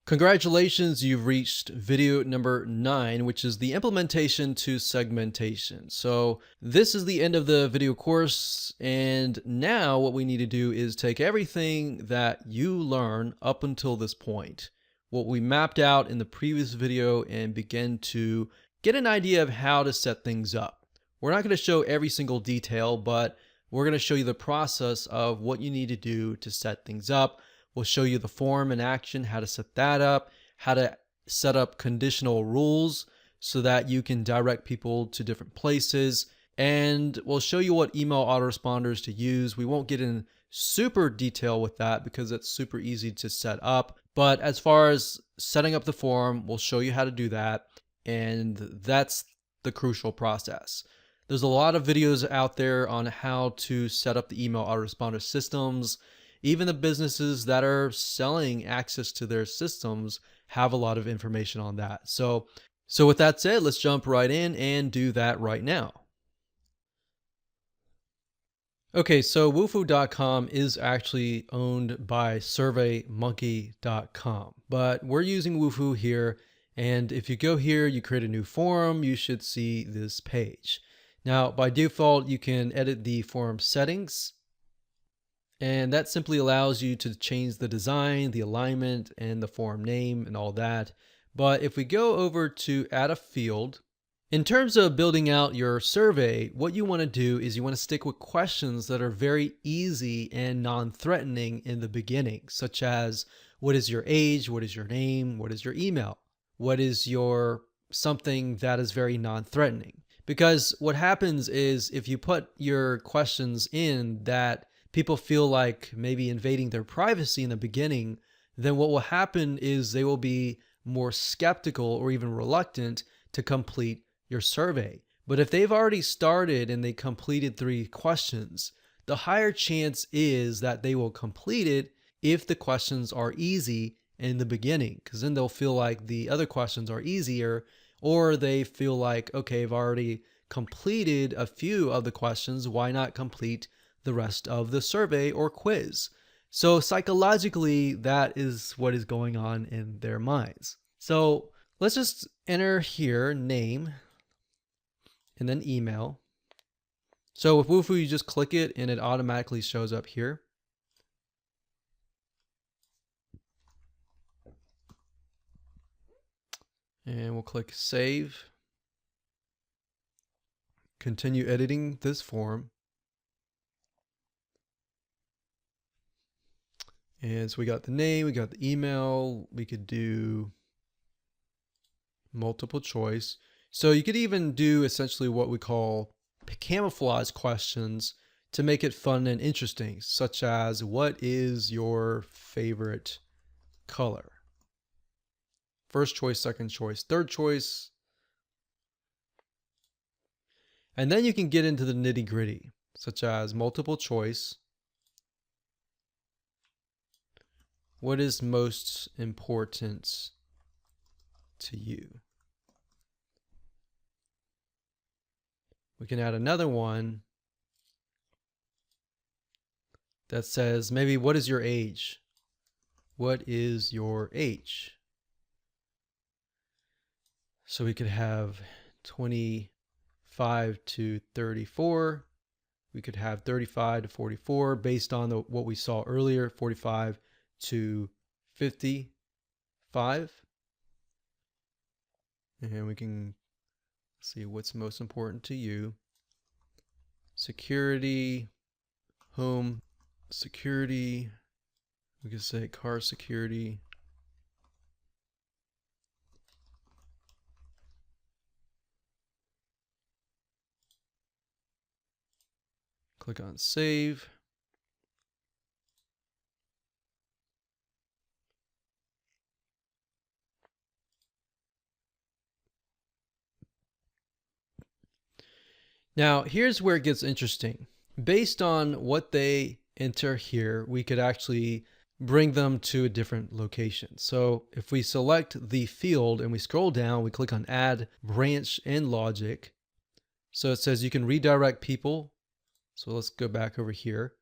Congratulations, you've reached video number 9, which is the implementation to segmentation. So this is the end of the video course, and now what we need to do is take everything that you learn up until this point, what we mapped out in the previous video, and begin to get an idea of how to set things up. We're not going to show every single detail, but we're going to show you the process of what you need to do to set things up. We'll show you the form in action, how to set that up, how to set up conditional rules so that you can direct people to different places. And we'll show you what email autoresponders to use. We won't get in super detail with that because it's super easy to set up. But as far as setting up the form, we'll show you how to do that. And that's the crucial process. There's a lot of videos out there on how to set up the email autoresponder systems. Even the businesses that are selling access to their systems have a lot of information on that. So with that said, let's jump right in and do that right now. Okay, so Wufoo.com is actually owned by SurveyMonkey.com, but we're using Wufoo here. And if you go here, you create a new forum, you should see this page. Now, by default, you can edit the forum settings. And that simply allows you to change the design, the alignment, and the forum name and all that. But if we go over to add a field, in terms of building out your survey, what you want to do is you want to stick with questions that are very easy and non-threatening in the beginning, such as what is your age, what is your name, what is your email, what is your something that is very non-threatening. Because what happens is if you put your questions in that people feel like maybe invading their privacy in the beginning, then what will happen is they will be more skeptical or even reluctant to complete your survey. But if they've already started and they completed 3 questions, the higher chance is that they will complete it if the questions are easy in the beginning, because then they'll feel like the other questions are easier, or they feel like, okay, I've already completed a few of the questions, why not complete the rest of the survey or quiz? So psychologically, that is what is going on in their minds. So let's just enter here name and then email. So with Wufoo, you just click it and it automatically shows up here. And we'll click save. Continue editing this form. And so we got the name, we got the email, we could do multiple choice. So you could even do essentially what we call camouflage questions to make it fun and interesting, such as what is your favorite color? First choice, second choice, third choice. And then you can get into the nitty-gritty, such as multiple choice. What is most important to you? We can add another one that says maybe what is your age? What is your age? So we could have 25 to 34. We could have 35 to 44 based on what we saw earlier, 45 to 55. And we can see what's most important to you. Security, home security. We could say car security. Click on save. Now, here's where it gets interesting. Based on what they enter here, we could actually bring them to a different location. So if we select the field and we scroll down, we click on add branch and logic. So it says you can redirect people. So let's go back over here.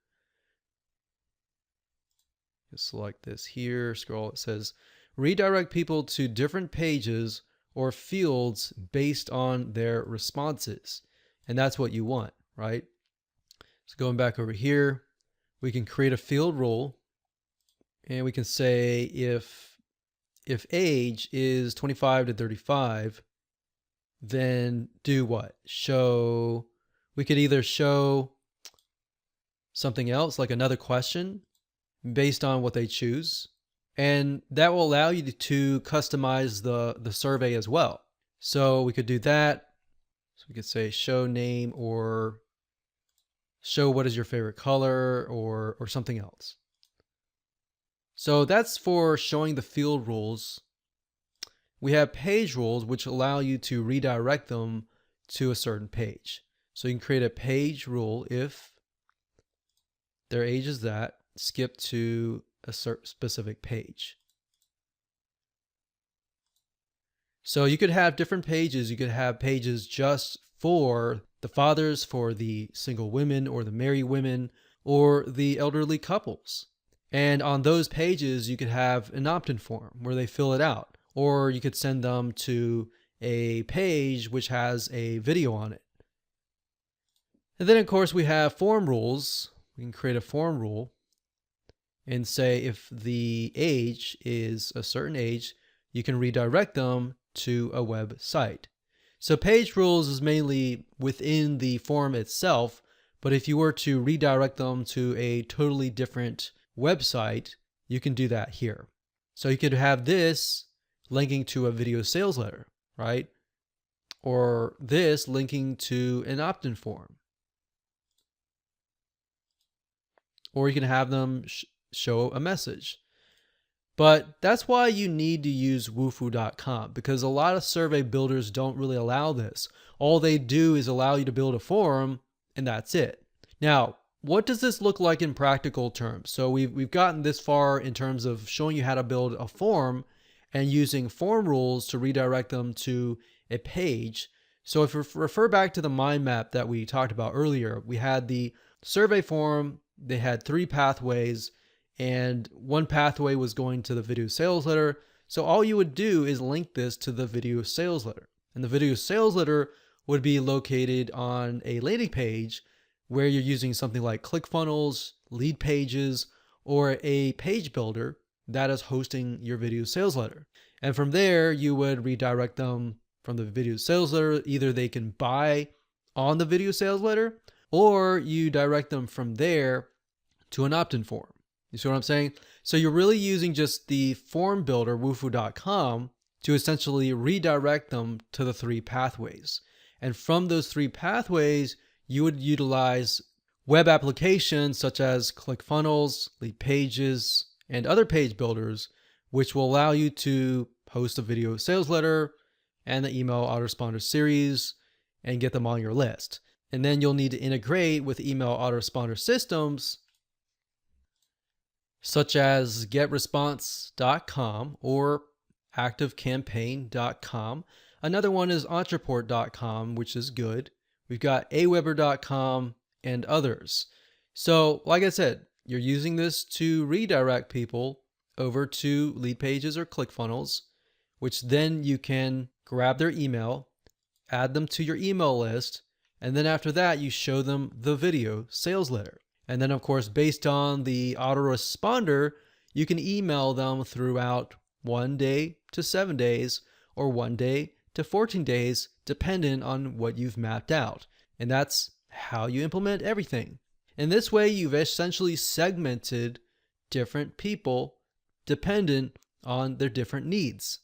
Just select this here, scroll, it says redirect people to different pages or fields based on their responses. And that's what you want, right? So going back over here, we can create a field rule, and we can say if age is 25 to 35, then do what? We could either show something else, like another question based on what they choose, and that will allow you to customize the survey as well. So we could do that. So we could say show name, or show what is your favorite color, or something else. So that's for showing the field rules. We have page rules, which allow you to redirect them to a certain page. So you can create a page rule if their age is that, skip to a specific page. So you could have different pages. You could have pages just for the fathers, for the single women or the married women, or the elderly couples. And on those pages, you could have an opt-in form where they fill it out, or you could send them to a page which has a video on it. And then of course we have form rules. We can create a form rule and say if the age is a certain age, you can redirect them to a website. So page rules is mainly within the form itself, but if you were to redirect them to a totally different website, you can do that here. So you could have this linking to a video sales letter, right? Or this linking to an opt-in form. Or you can have them show a message. But that's why you need to use wufoo.com, because a lot of survey builders don't really allow this. All they do is allow you to build a forum, and that's it. Now, what does this look like in practical terms? So we've gotten this far in terms of showing you how to build a form and using form rules to redirect them to a page. So if we refer back to the mind map that we talked about earlier, we had the survey form. They had 3 pathways, and one pathway was going to the video sales letter. So all you would do is link this to the video sales letter. And the video sales letter would be located on a landing page where you're using something like ClickFunnels, Lead Pages, or a page builder that is hosting your video sales letter. And from there, you would redirect them from the video sales letter. Either they can buy on the video sales letter, or you direct them from there to an opt-in form. You see what I'm saying? So you're really using just the form builder, wufoo.com, to essentially redirect them to the 3 pathways. And from those 3 pathways, you would utilize web applications such as ClickFunnels, Lead Pages, and other page builders, which will allow you to post a video sales letter and the email autoresponder series and get them on your list. And then you'll need to integrate with email autoresponder systems such as getresponse.com or activecampaign.com. Another one is entreport.com, which is good. We've got aweber.com and others. So like I said, you're using this to redirect people over to Lead Pages or ClickFunnels, which then you can grab their email, add them to your email list, and then after that, you show them the video sales letter. And then of course, based on the autoresponder, you can email them throughout 1 day to 7 days or 1 day to 14 days, depending on what you've mapped out. And that's how you implement everything. In this way, you've essentially segmented different people dependent on their different needs.